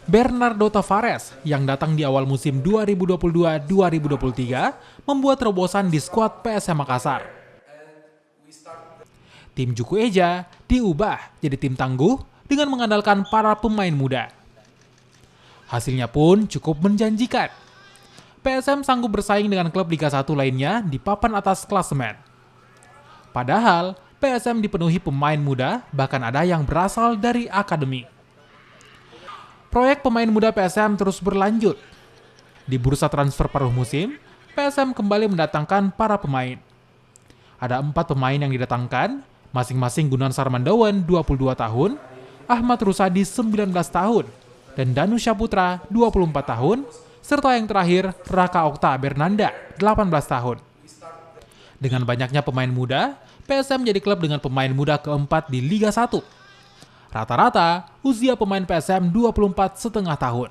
Bernardo Tavares yang datang di awal musim 2022-2023 membuat terobosan di skuad PSM Makassar. Tim Juku Eja diubah jadi tim tangguh dengan mengandalkan para pemain muda. Hasilnya pun cukup menjanjikan. PSM sanggup bersaing dengan klub Liga 1 lainnya di papan atas klasemen. Padahal PSM dipenuhi pemain muda, bahkan ada yang berasal dari akademi. Proyek pemain muda PSM terus berlanjut. Di bursa transfer paruh musim, PSM kembali mendatangkan para pemain. Ada 4 pemain yang didatangkan, masing-masing Gunan Sarmandawan 22 tahun, Ahmad Rusadi 19 tahun, dan Danu Syaputra 24 tahun, serta yang terakhir Raka Okta Bernanda 18 tahun. Dengan banyaknya pemain muda, PSM menjadi klub dengan pemain muda keempat di Liga 1. Rata-rata, usia pemain PSM 24,5 tahun.